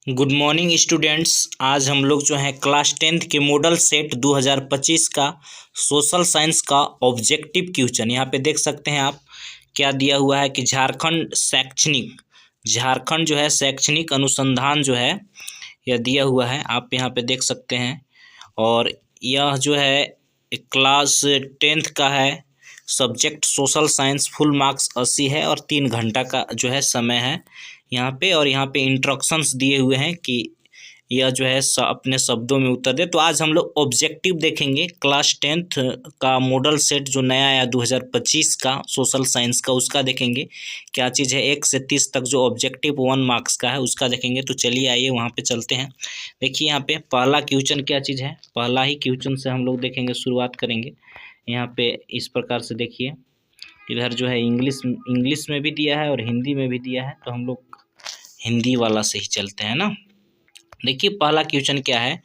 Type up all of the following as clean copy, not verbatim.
Good morning students. आज हम लोग जो है क्लास 10th के मॉडल सेट 2025 का सोशल साइंस का ऑब्जेक्टिव क्वेश्चन यहाँ पे देख सकते हैं आप। क्या दिया हुआ है कि झारखंड जो है शैक्षणिक अनुसंधान जो है यह दिया हुआ है, आप यहाँ पे देख सकते हैं। और यह जो है क्लास 10th का है, subject social science, full marks 80 है और 3 घंटा का जो है समय है यहाँ पे। और यहाँ पे इंस्ट्रक्शंस दिए हुए हैं कि यह जो है अपने शब्दों में उत्तर दे। तो आज हम लोग ऑब्जेक्टिव देखेंगे क्लास 10th का मॉडल सेट जो नया आया 2025 का सोशल साइंस का, उसका देखेंगे क्या चीज़ है। 1 से 30 तक जो ऑब्जेक्टिव 1 मार्क्स का है उसका देखेंगे। तो चलिए आइए वहाँ पे चलते हैं। देखिए यहाँ पे पहला क्वेश्चन क्या चीज़ है, पहला ही क्वेश्चन से हम लोग देखेंगे, शुरुआत करेंगे। यहाँ पे इस प्रकार से देखिए, इधर जो है इंग्लिश में भी दिया है और हिंदी में भी दिया है, तो हम लोग हिंदी वाला से ही चलते हैं ना। देखिए पहला क्वेश्चन क्या है,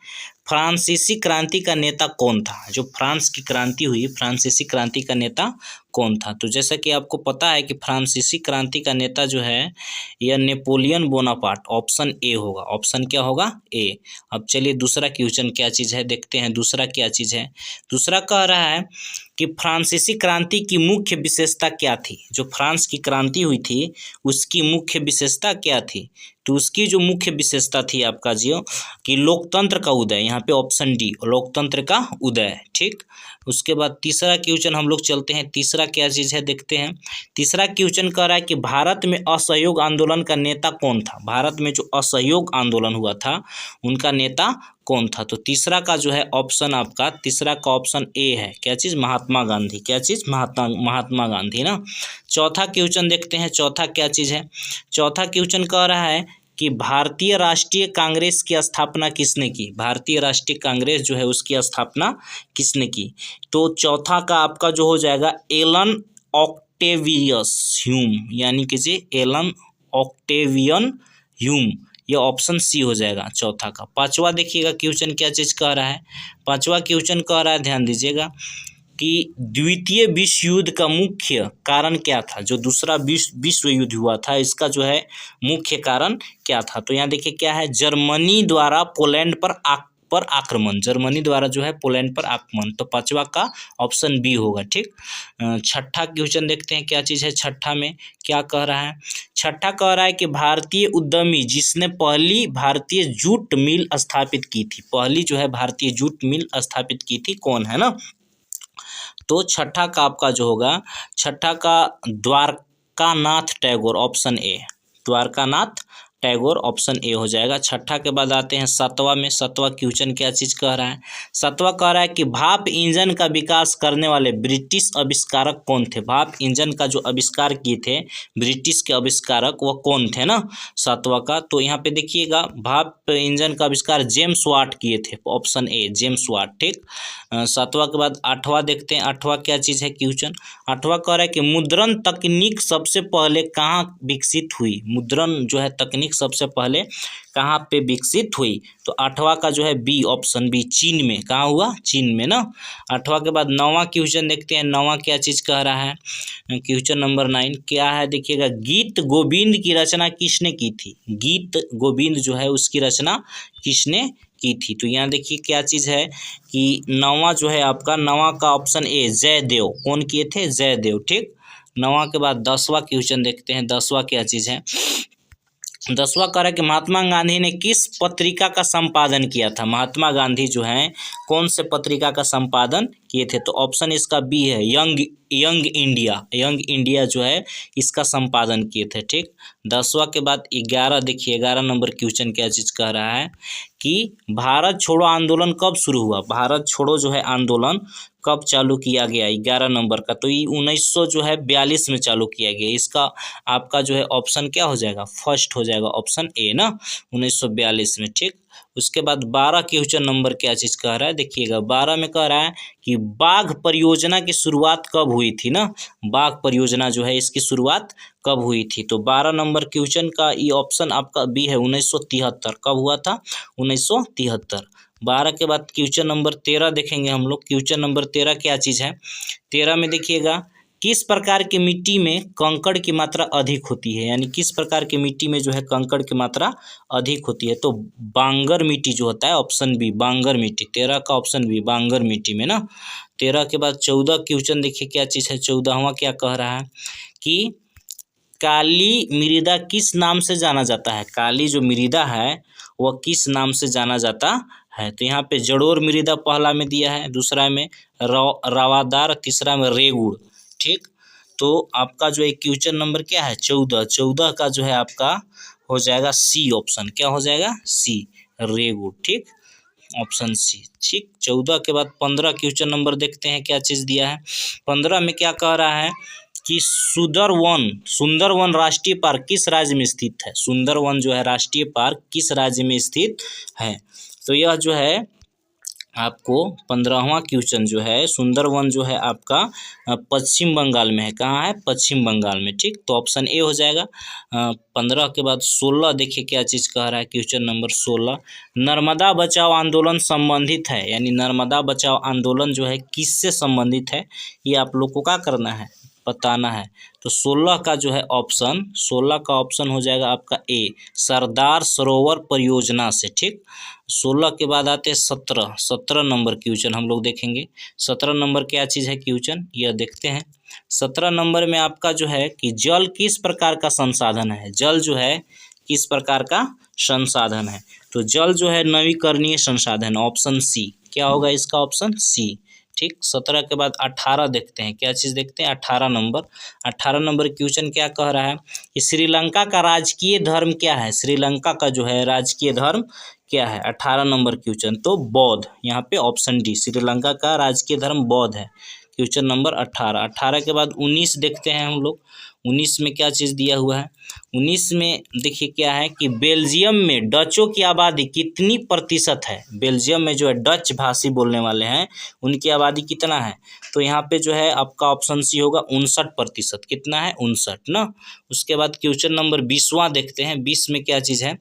फ्रांसीसी क्रांति का नेता कौन था। जो फ्रांस की क्रांति हुई, फ्रांसीसी क्रांति का नेता कौन था। तो जैसा कि आपको पता है कि फ्रांसीसी क्रांति का नेता जो है यह नेपोलियन बोनापार्ट, ऑप्शन ए होगा। ऑप्शन क्या होगा, ए। अब चलिए दूसरा क्वेश्चन क्या चीज़ है देखते हैं। दूसरा क्या चीज़ है, दूसरा कह रहा है कि फ्रांसीसी क्रांति की मुख्य विशेषता क्या थी। जो फ्रांस की क्रांति हुई थी उसकी मुख्य विशेषता क्या थी। तो उसकी जो मुख्य विशेषता थी आपका जो कि लोकतंत्र का उदय, यहाँ पे ऑप्शन डी, लोकतंत्र का उदय। ठीक, उसके बाद तीसरा क्वेश्चन हम लोग चलते हैं। तीसरा क्या चीज़ है देखते हैं। तीसरा क्वेश्चन कह रहा है कि भारत में असहयोग आंदोलन का नेता कौन था। भारत में जो असहयोग आंदोलन हुआ था उनका नेता कौन था। तो तीसरा का जो है ऑप्शन आपका, तीसरा का ऑप्शन ए है। क्या चीज़, महात्मा गांधी। क्या चीज़, महात्मा गांधी ना। चौथा क्वेश्चन देखते हैं। चौथा क्या चीज़ है, चौथा क्वेश्चन कह रहा है कि भारतीय राष्ट्रीय कांग्रेस की स्थापना किसने की। भारतीय राष्ट्रीय कांग्रेस जो है उसकी स्थापना किसने की। तो चौथा का आपका जो हो जाएगा एलन ऑक्टेवियस ह्यूम, यानी कि एलन ऑक्टेवियन ह्यूम, ये ऑप्शन सी हो जाएगा चौथा का। पांचवा देखिएगा क्वेश्चन क्या चीज़ कह रहा है। पांचवा क्वेश्चन कह रहा है, ध्यान दीजिएगा, कि द्वितीय विश्व युद्ध का मुख्य कारण क्या था। जो दूसरा विश्व युद्ध हुआ था इसका जो है मुख्य कारण क्या था। तो यहाँ देखिए क्या है, जर्मनी द्वारा पोलैंड पर आक्रमण, जर्मनी द्वारा जो है पोलैंड पर आक्रमण। तो पांचवा का ऑप्शन बी होगा। ठीक, छठा क्वेश्चन देखते हैं क्या चीज़ है। छठा में क्या कह रहा है, छठा कह रहा है कि भारतीय उद्यमी जिसने पहली भारतीय जूट मिल स्थापित की थी, पहली जो है भारतीय जूट मिल स्थापित की थी, कौन है ना। तो छठा का आपका जो होगा, छठा का Dwarkanath Tagore, option A, Dwarkanath Tagore, option A हो जाएगा। छठा के बाद आते हैं सातवां में। सातवां क्वेश्चन क्या चीज़ कह रहा है। सातवां कह रहा है कि भाप इंजन का विकास करने वाले ब्रिटिश आविष्कारक कौन थे। भाप इंजन का जो आविष्कार किए थे ब्रिटिश के आविष्कारक, वो कौन थे ना, सातवां का। तो यहाँ पे देखिएगा भाप इंजन का आविष्कार जेम्स वाट किए थे, ऑप्शन ए, जेम्स वाट। ठीक, सातवां के बाद आठवां देखते हैं। आठवां क्या चीज़ है क्वेश्चन। आठवां कह रहा है कि मुद्रण तकनीक सबसे पहले कहाँ विकसित हुई। मुद्रण जो है तकनीक सबसे पहले कहाँ पे विकसित हुई। तो आठवां का जो है बी, ऑप्शन बी, चीन में। कहाँ हुआ, चीन में ना। आठवां के बाद नौवां क्वेश्चन देखते हैं। नौवां क्या चीज़ कह रहा है, क्वेश्चन नंबर 9 क्या है देखिएगा, गीत गोविंद की रचना किसने की थी। गीत गोविंद जो है उसकी रचना किसने की थी। तो यहाँ देखिए क्या चीज़ है कि नौवां जो है आपका, नौवां का ऑप्शन ए, जयदेव। कौन किए थे, जयदेव। ठीक, नौवां के बाद 10वां क्वेश्चन देखते हैं। 10वां क्या चीज़ है। 10वां कह रहा है कि महात्मा गांधी ने किस पत्रिका का संपादन किया था। महात्मा गांधी जो हैं कौन से पत्रिका का संपादन किए थे। तो ऑप्शन इसका बी है, यंग इंडिया जो है इसका संपादन किए थे। ठीक, 10वां के बाद 11 देखिए, 11 नंबर क्वेश्चन क्या चीज़ कह रहा है कि भारत छोड़ो आंदोलन कब शुरू हुआ। भारत छोड़ो जो है आंदोलन कब चालू किया गया, 11 नंबर का। तो ये 1942 में चालू किया गया। इसका आपका जो है ऑप्शन क्या हो जाएगा, फर्स्ट हो जाएगा, ऑप्शन ए ना, 1942 में। ठीक, उसके बाद 12 क्वेश्चन नंबर क्या चीज़ कह रहा है देखिएगा। 12 में कह रहा है कि बाघ परियोजना की शुरुआत कब हुई थी ना। बाघ परियोजना जो है इसकी शुरुआत कब हुई थी। तो 12 नंबर क्वेश्चन का ये ऑप्शन आपका बी है, 1973। कब हुआ था, 1973। 12 के बाद क्वेश्चन नंबर 13 देखेंगे हम लोग। क्वेश्चन नंबर 13 क्या चीज़ है। 13 में देखिएगा किस प्रकार की मिट्टी में कंकड़ की मात्रा अधिक होती है, यानी किस प्रकार की मिट्टी में जो है कंकड़ की मात्रा अधिक होती है। तो बांगर मिट्टी जो होता है, ऑप्शन बी बांगर मिट्टी, 13 का ऑप्शन बी बांगर मिट्टी में ना। 13 के बाद 14 क्वेश्चन देखिए क्या चीज़ है। 14वां क्या कह रहा है कि काली मृदा किस नाम से जाना जाता है। काली जो मृदा है वह किस नाम से जाना जाता है। तो यहाँ पे जड़ोर मृदा पहला में दिया है, दूसरा में रवादार, तीसरा में रेगुड़। ठीक, तो आपका जो है क्वेश्चन नंबर क्या है 14। 14 का जो है आपका हो जाएगा सी ऑप्शन। क्या हो जाएगा? सी, रेगुड़। ठीक, ऑप्शन सी। ठीक, 14 के बाद 15 क्वेश्चन नंबर देखते हैं क्या चीज़ दिया है। 15 में क्या कह रहा है कि सुंदरवन राष्ट्रीय पार्क किस राज्य में स्थित है। सुंदरवन जो है राष्ट्रीय पार्क किस राज्य में स्थित है। तो यह जो है आपको 15वां क्वेश्चन जो है, सुंदरवन जो है आपका पश्चिम बंगाल में है। कहाँ है? पश्चिम बंगाल में। ठीक, तो ऑप्शन ए हो जाएगा। 15 के बाद 16 देखिए क्या चीज़ कह रहा है क्वेश्चन नंबर 16। नर्मदा बचाओ आंदोलन संबंधित है, यानी नर्मदा बचाओ आंदोलन जो है किससे संबंधित है, ये आप लोग को क्या करना है, बताना है। तो 16 का जो है ऑप्शन, 16 का ऑप्शन हो जाएगा आपका ए, सरदार सरोवर परियोजना से। ठीक, 16 के बाद आते हैं 17 नंबर क्वेश्चन हम लोग देखेंगे। 17 नंबर क्या चीज़ है क्वेश्चन, यह देखते हैं। 17 नंबर में आपका जो है कि जल किस प्रकार का संसाधन है। जल जो है किस प्रकार का संसाधन है। तो जल जो है नवीकरणीय संसाधन, ऑप्शन सी। क्या होगा इसका ऑप्शन? सी। ठीक, 17 के बाद 18 देखते हैं क्या चीज़ देखते हैं। 18 नंबर, 18 नंबर क्वेश्चन क्या कह रहा है कि श्रीलंका का राजकीय धर्म क्या है। श्रीलंका का जो है राजकीय धर्म क्या है। 18 नंबर क्वेश्चन तो बौद्ध, यहाँ पे ऑप्शन डी, श्रीलंका का राजकीय धर्म बौद्ध है। Question number 18। 18 के बाद 19 देखते हैं हम लोग। 19 में क्या चीज़ दिया हुआ है। 19 में देखिए क्या है कि बेल्जियम में डचों की आबादी कितनी प्रतिशत है। बेल्जियम में जो है डच भाषी बोलने वाले हैं उनकी आबादी कितना है। तो यहाँ पे जो है आपका ऑप्शन सी होगा 59%। कितना है? 59 ना। उसके बाद क्वेश्चन नंबर 20वां देखते हैं। 20 में क्या चीज़ है।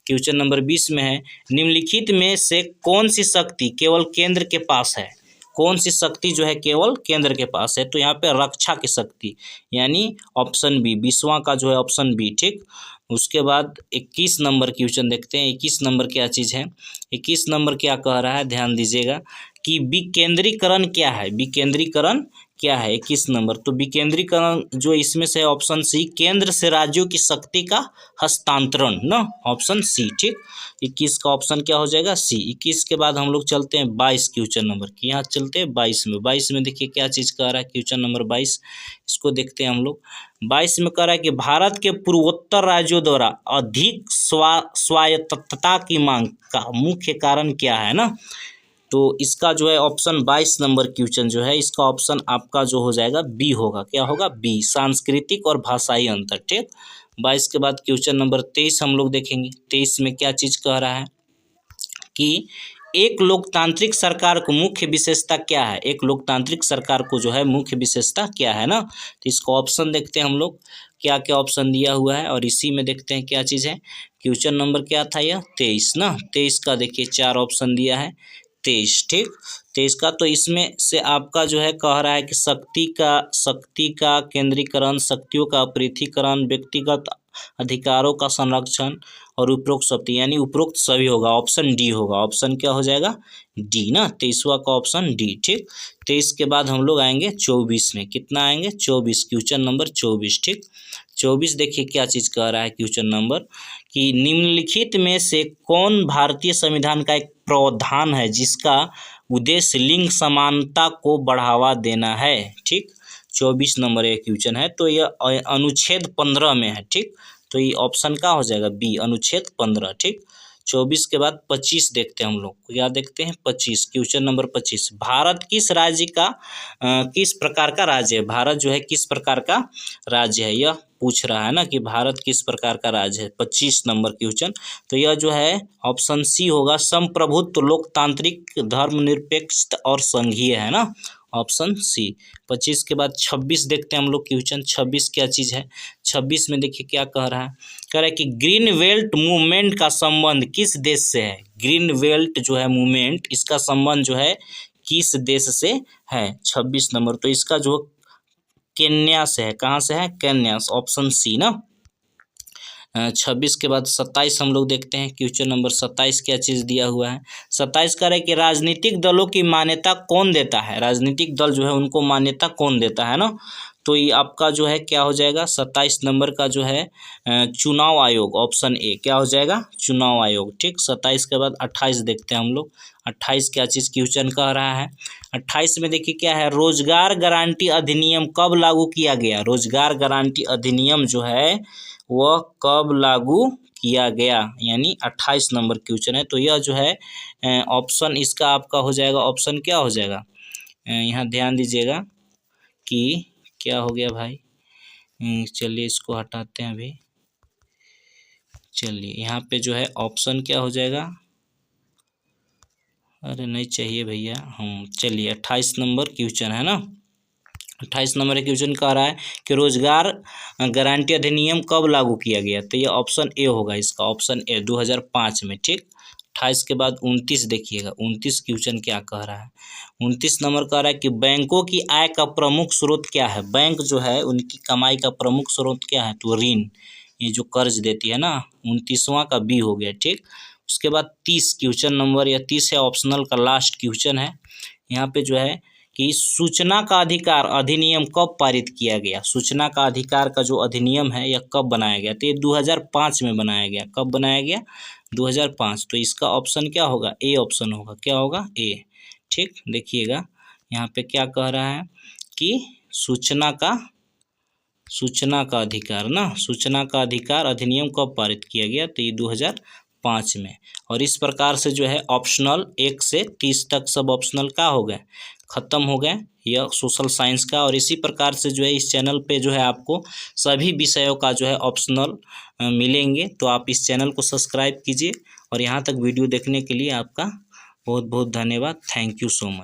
क्वेश्चन नंबर 20 में है निम्नलिखित में से कौन सी शक्ति केवल केंद्र के पास है। कौन सी शक्ति जो है केवल केंद्र के पास है। तो यहाँ पे रक्षा की शक्ति, यानी ऑप्शन बी, 20वां का जो है ऑप्शन बी। ठीक, उसके बाद 21 नंबर क्वेश्चन देखते हैं। 21 नंबर क्या चीज़ है। 21 नंबर क्या कह रहा है, ध्यान दीजिएगा कि विकेंद्रीकरण क्या है। विकेंद्रीकरण क्या है 21 नंबर। तो विकेंद्रीकरण जो इसमें से ऑप्शन सी, केंद्र से राज्यों की शक्ति का हस्तांतरण ना, ऑप्शन सी। ठीक, 21 का ऑप्शन क्या हो जाएगा? सी। 21 के बाद हम लोग चलते हैं 22 क्वेश्चन नंबर की, यहाँ चलते हैं 22 में। 22 में देखिए क्या चीज़ कह रहा है क्वेश्चन नंबर 22, इसको देखते हैं हम लोग। 22 में कह रहा है कि भारत के पूर्वोत्तर राज्यों द्वारा अधिक स्वायत्तता की मांग का मुख्य कारण क्या है ना। तो इसका जो है ऑप्शन 22 नंबर क्वेश्चन जो है, इसका ऑप्शन आपका जो हो जाएगा बी होगा। क्या होगा? बी, सांस्कृतिक और भाषाई अंतर। ठीक, 22 के बाद क्वेश्चन नंबर 23 हम लोग देखेंगे। 23 में क्या चीज़ कह रहा है कि एक लोकतांत्रिक सरकार को मुख्य विशेषता क्या है। एक लोकतांत्रिक सरकार को जो है मुख्य विशेषता क्या है ना। तो इसको ऑप्शन देखते हैं हम लोग, क्या क्या ऑप्शन दिया हुआ है, और इसी में देखते हैं क्या चीज़ है। क्वेश्चन नंबर क्या था यह 23 ना। 23 का देखिए 4 ऑप्शन दिया है। 23, ठीक, 23 का। तो इसमें से आपका जो है कह रहा है कि शक्ति का केंद्रीकरण, शक्तियों का अपरिथीकरण, व्यक्तिगत अधिकारों का संरक्षण और उपरोक्त शक्ति, यानी उपरोक्त सभी होगा। ऑप्शन डी होगा। ऑप्शन क्या हो जाएगा? डी ना। 23वां का ऑप्शन डी। ठीक, 23 के बाद हम लोग आएंगे 24 में। कितना आएंगे? 24, क्वेश्चन नंबर 24। ठीक, 24 देखिए क्या चीज़ कह रहा है क्वेश्चन नंबर कि निम्नलिखित में से कौन भारतीय संविधान का एक प्रावधान है जिसका उद्देश्य लिंग समानता को बढ़ावा देना है। ठीक, 24 नंबर एक क्वेश्चन है। तो यह अनुच्छेद 15 में है। ठीक, तो ये ऑप्शन का हो जाएगा बी, अनुच्छेद 15। ठीक, 24 के बाद 25 देखते हैं हम लोग। क्या देखते हैं? 25, क्वेश्चन नंबर 25। भारत किस राज्य का किस प्रकार का राज्य है। भारत जो है किस प्रकार का राज्य है, यह पूछ रहा है ना कि भारत किस प्रकार का राज्य है। 25 नंबर क्वेश्चन। तो यह जो है ऑप्शन सी होगा, संप्रभुत्व, लोकतांत्रिक, धर्मनिरपेक्ष और संघीय है ना, ऑप्शन सी। 25 के बाद 26 देखते हैं हम लोग क्वेश्चन। 26 क्या चीज़ है। 26 में देखिए क्या कह रहा है कि ग्रीन बेल्ट मूवमेंट का संबंध किस देश से है। ग्रीन बेल्ट जो है मूवमेंट, इसका संबंध जो है किस देश से है। 26 नंबर। तो इसका जो केन्या से है। कहाँ से है? केन्या, ऑप्शन सी ना। 26 के बाद 27 हम लोग देखते हैं। क्वेश्चन नंबर 27 क्या चीज़ दिया हुआ है? 27 कह रहा है कि राजनीतिक दलों की मान्यता कौन देता है? राजनीतिक दल जो है उनको मान्यता कौन देता है ना। तो ये आपका जो है क्या हो जाएगा? 27 नंबर का जो है चुनाव आयोग, ऑप्शन ए क्या हो जाएगा? चुनाव आयोग। ठीक, 27 के बाद 28 देखते हैं हम लोग। 28 क्या चीज़ क्वेश्चन कह रहा है? 28 में देखिए क्या है? रोजगार गारंटी अधिनियम कब लागू किया गया? रोजगार गारंटी अधिनियम जो है वह कब लागू किया गया? यानी 28 नंबर क्वेश्चन है। तो यह जो है ऑप्शन इसका आपका हो जाएगा, ऑप्शन क्या हो जाएगा? यहाँ ध्यान दीजिएगा कि क्या हो गया भाई। चलिए इसको हटाते हैं अभी। चलिए यहाँ पे जो है ऑप्शन क्या हो जाएगा? अरे नहीं चाहिए भैया। चलिए 28 नंबर क्वेश्चन है ना। 28 नंबर क्वेश्चन कह रहा है कि रोजगार गारंटी अधिनियम कब लागू किया गया? तो ये ऑप्शन ए होगा इसका, ऑप्शन ए 2005 में। ठीक, 28 के बाद 29 देखिएगा। 29 क्वेश्चन क्या कह रहा है? 29 नंबर कह रहा है कि बैंकों की आय का प्रमुख स्रोत क्या है? बैंक जो है उनकी कमाई का प्रमुख स्रोत क्या है? तो ऋण, ये जो कर्ज देती है ना। 29वां का बी हो गया। ठीक, उसके बाद 30 क्वेश्चन नंबर, या 30 है ऑप्शनल का लास्ट क्वेश्चन है। यहाँ पे जो है कि सूचना का अधिकार अधिनियम कब पारित किया गया? सूचना का अधिकार का जो अधिनियम है यह कब बनाया गया? तो ये 2005 में बनाया गया। कब बनाया गया? 2005। तो इसका ऑप्शन क्या होगा? ए ऑप्शन होगा। क्या होगा? ए। ठीक, देखिएगा यहाँ पे क्या कह रहा है कि सूचना का अधिकार ना, सूचना का अधिकार अधिनियम कब पारित किया गया? तो ये 2005 में। और इस प्रकार से जो है ऑप्शनल 1 से 30 तक सब ऑप्शनल का हो गए, ख़त्म हो गए यह सोशल साइंस का। और इसी प्रकार से जो है इस चैनल पे जो है आपको सभी विषयों का जो है ऑप्शनल मिलेंगे। तो आप इस चैनल को सब्सक्राइब कीजिए। और यहाँ तक वीडियो देखने के लिए आपका बहुत बहुत धन्यवाद। Thank you so much.